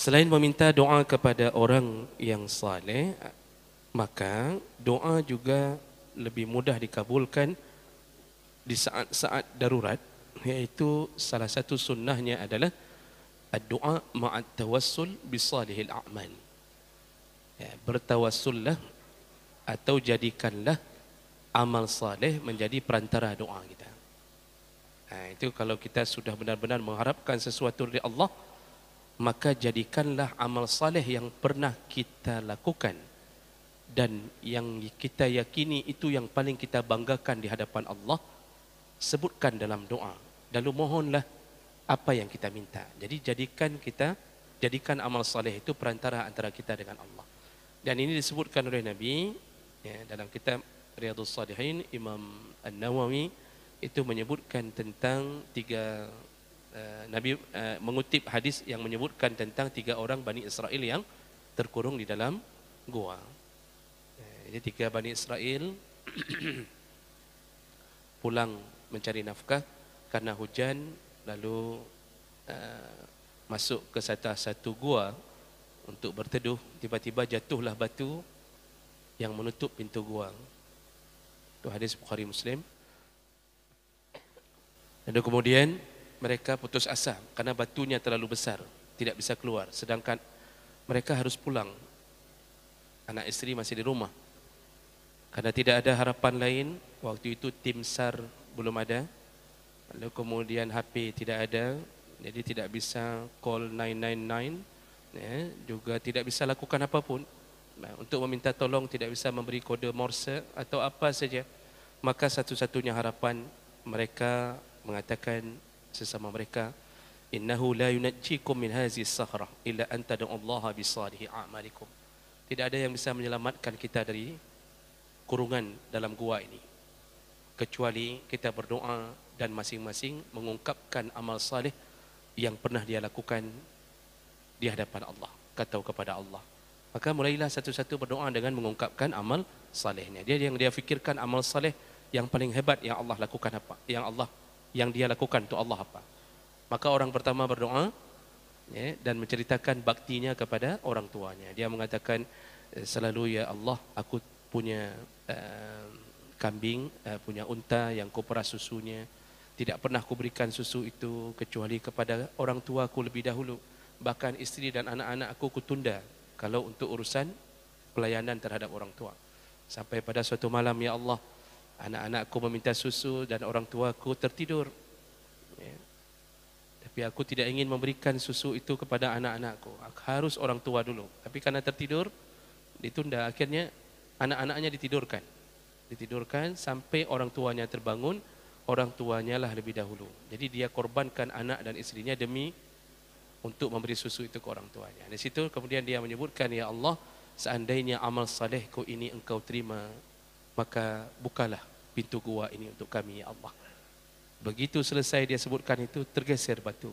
Selain meminta doa kepada orang yang saleh, maka doa juga lebih mudah dikabulkan di saat-saat darurat, iaitu salah satu sunnahnya adalah ad-doa ma'at tawassul bisalihil a'mal. Ya, bertawassullah atau jadikanlah amal saleh menjadi perantara doa kita. Itu kalau kita sudah benar-benar mengharapkan sesuatu dari Allah, maka jadikanlah amal saleh yang pernah kita lakukan dan yang kita yakini itu yang paling kita banggakan di hadapan Allah, sebutkan dalam doa, lalu mohonlah apa yang kita minta. Jadi jadikan amal saleh itu perantara antara kita dengan Allah. Dan ini disebutkan oleh Nabi ya, dalam kitab Riyadhus Shalihin. Imam An-Nawawi itu menyebutkan tentang Nabi mengutip hadis yang menyebutkan tentang 3 orang Bani Israel yang terkurung di dalam gua. Jadi 3 Bani Israel pulang mencari nafkah karena hujan, lalu masuk ke satu gua untuk berteduh. Tiba-tiba jatuhlah batu yang menutup pintu gua. Itu hadis Bukhari Muslim. Dan kemudian mereka putus asa karena batunya terlalu besar, tidak bisa keluar. Sedangkan mereka harus pulang. Anak istri masih di rumah. Karena tidak ada harapan lain, waktu itu tim SAR belum ada. Lalu kemudian HP tidak ada, jadi tidak bisa call 999, ya, juga tidak bisa lakukan apapun. Untuk meminta tolong tidak bisa memberi kode Morse atau apa saja. Maka satu-satunya harapan mereka mengatakan sesama mereka, innahu la yunajjikum min hazihi as-sakhrah illa an tad'ullaha bi salihi a'malikum. Tidak ada yang bisa menyelamatkan kita dari kurungan dalam gua ini kecuali kita berdoa dan masing-masing mengungkapkan amal saleh yang pernah dia lakukan di hadapan Allah, kata kepada Allah. Maka mulailah satu-satu berdoa dengan mengungkapkan amal salehnya. Dia fikirkan amal saleh yang paling hebat yang Allah lakukan apa? Yang dia lakukan untuk Allah apa? Maka orang pertama berdoa ya, dan menceritakan baktinya kepada orang tuanya. Dia mengatakan selalu, ya Allah, aku punya kambing, punya unta yang kuperas susunya. Tidak pernah kuberikan susu itu kecuali kepada orang tuaku lebih dahulu. Bahkan istri dan anak-anak aku kutunda kalau untuk urusan pelayanan terhadap orang tua. Sampai pada suatu malam, ya Allah, anak-anakku meminta susu dan orang tuaku tertidur. Ya. Tapi aku tidak ingin memberikan susu itu kepada anak-anakku. Harus orang tua dulu. Tapi karena tertidur, ditunda. Akhirnya anak-anaknya ditidurkan sampai orang tuanya terbangun. Orang tuanya lah lebih dahulu. Jadi dia korbankan anak dan istrinya demi untuk memberi susu itu ke orang tuanya. Di situ kemudian dia menyebutkan, ya Allah, seandainya amal salehku ini engkau terima, maka bukalah pintu gua ini untuk kami, ya Allah. Begitu selesai dia sebutkan itu, tergeser batu.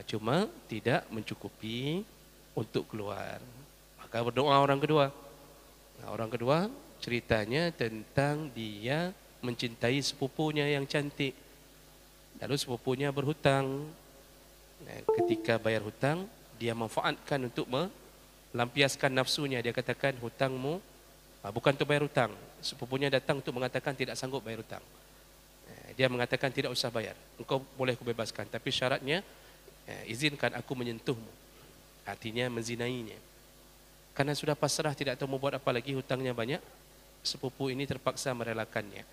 Cuma tidak mencukupi untuk keluar. Maka berdoa orang kedua. Orang kedua ceritanya tentang dia mencintai sepupunya yang cantik. Lalu sepupunya berhutang. Ketika bayar hutang, dia manfaatkan untuk melampiaskan nafsunya. Dia katakan, hutangmu bukan untuk bayar hutang. Sepupunya datang untuk mengatakan tidak sanggup bayar hutang. Dia mengatakan tidak usah bayar, engkau boleh kubebaskan, tapi syaratnya izinkan aku menyentuhmu. Artinya menzinainya. Karena sudah pasrah, tidak tahu mau buat apa lagi, hutangnya banyak, sepupu ini terpaksa merelakannya.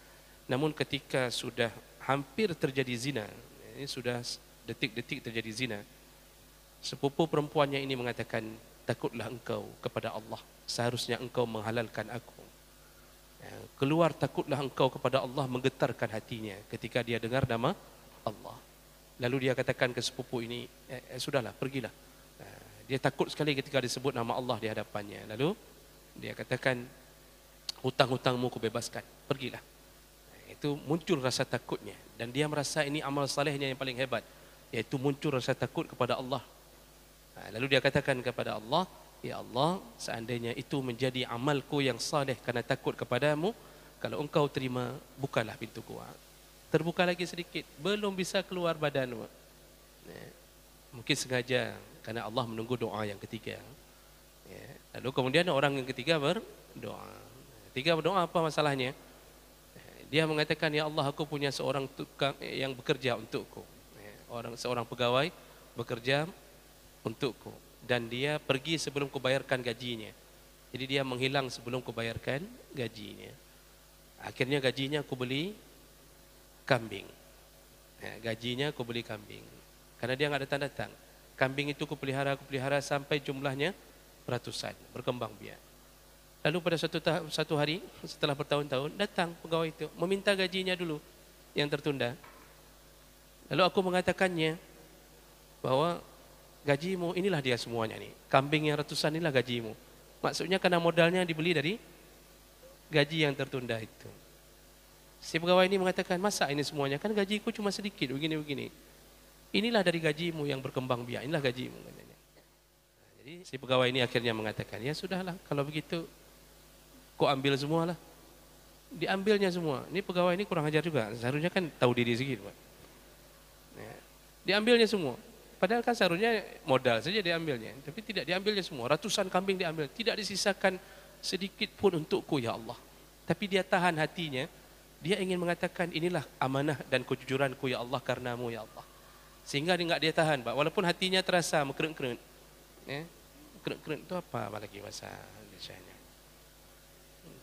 Namun ketika sudah hampir terjadi zina, ini sudah detik-detik terjadi zina, sepupu perempuannya ini mengatakan, takutlah engkau kepada Allah, seharusnya engkau menghalalkan aku. Keluar takutlah engkau kepada Allah, menggetarkan hatinya ketika dia dengar nama Allah. Lalu dia katakan ke sepupu ini, sudahlah, pergilah. Dia takut sekali ketika disebut nama Allah di hadapannya. Lalu dia katakan, hutang-hutangmu kubebaskan, pergilah. Itu muncul rasa takutnya. Dan dia merasa ini amal salehnya yang paling hebat, yaitu muncul rasa takut kepada Allah. Lalu dia katakan kepada Allah, ya Allah, seandainya itu menjadi amalku yang saleh karena takut kepadamu, kalau engkau terima, bukalah pintu gua. Terbuka lagi sedikit, belum bisa keluar badan. Mungkin sengaja karena Allah menunggu doa yang ketiga. Ya. Lalu kemudian orang yang ketiga berdoa. Ketiga berdoa, apa masalahnya? Dia mengatakan, ya Allah, aku punya seorang tukang yang bekerja untukku. Seorang pegawai bekerja untukku. Dan dia pergi sebelum kubayarkan gajinya. Jadi dia menghilang sebelum kubayarkan gajinya. Akhirnya gajinya aku beli kambing. Gajinya aku beli kambing. Karena dia nggak datang-datang. Kambing itu kupelihara sampai jumlahnya ratusan, berkembang biak. Lalu pada satu hari setelah bertahun-tahun datang pegawai itu meminta gajinya dulu yang tertunda. Lalu aku mengatakannya bahwa gajimu inilah dia semuanya nih. Kambing yang ratusan inilah gajimu. Maksudnya karena modalnya dibeli dari gaji yang tertunda itu. Si pegawai ini mengatakan, masa ini semuanya, kan gajiku cuma sedikit begini-begini. Inilah dari gajimu yang berkembang biak, inilah gajimu katanya. Jadi si pegawai ini akhirnya mengatakan, ya sudahlah kalau begitu kau ambil semua lah. Diambilnya semua. Ini pegawai ini kurang ajar juga. Seharusnya kan tahu diri sedikit, Pak. Ya. Diambilnya semua. Padahal kan seharusnya modal saja diambilnya. Tapi tidak diambilnya semua. Ratusan kambing diambil. Tidak disisakan sedikit pun untukku, ya Allah. Tapi dia tahan hatinya. Dia ingin mengatakan, inilah amanah dan kejujuranku, ya Allah, karenamu, ya Allah. Sehingga dia tahan, Pak. Walaupun hatinya terasa mekeren-keren. Ya. Keren-keren itu apa lagi bahasa Indonesianya?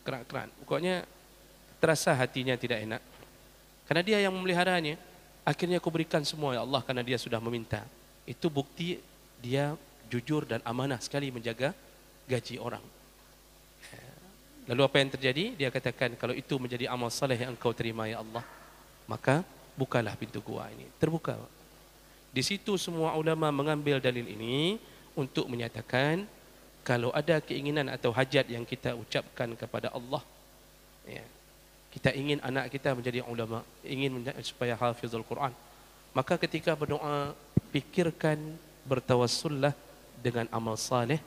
Keran-keran. Pokoknya terasa hatinya tidak enak. Karena dia yang memeliharanya. Akhirnya aku berikan semua, ya Allah, karena dia sudah meminta. Itu bukti dia jujur dan amanah sekali menjaga gaji orang. Lalu apa yang terjadi? Dia katakan, kalau itu menjadi amal saleh yang engkau terima, ya Allah, maka bukalah pintu gua ini. Terbuka. Di situ semua ulama mengambil dalil ini untuk menyatakan, kalau ada keinginan atau hajat yang kita ucapkan kepada Allah, ya, kita ingin anak kita menjadi ulama, ingin supaya hafizul Quran, maka ketika berdoa, pikirkan bertawassullah dengan amal saleh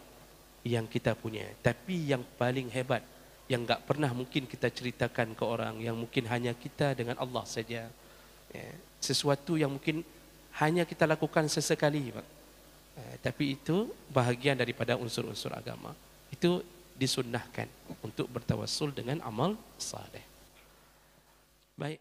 yang kita punya. Tapi yang paling hebat, yang enggak pernah mungkin kita ceritakan ke orang, yang mungkin hanya kita dengan Allah saja. Ya, sesuatu yang mungkin hanya kita lakukan sesekali, Pak. Tapi itu bahagian daripada unsur-unsur agama. Itu disunnahkan untuk bertawassul dengan amal saleh. Baik.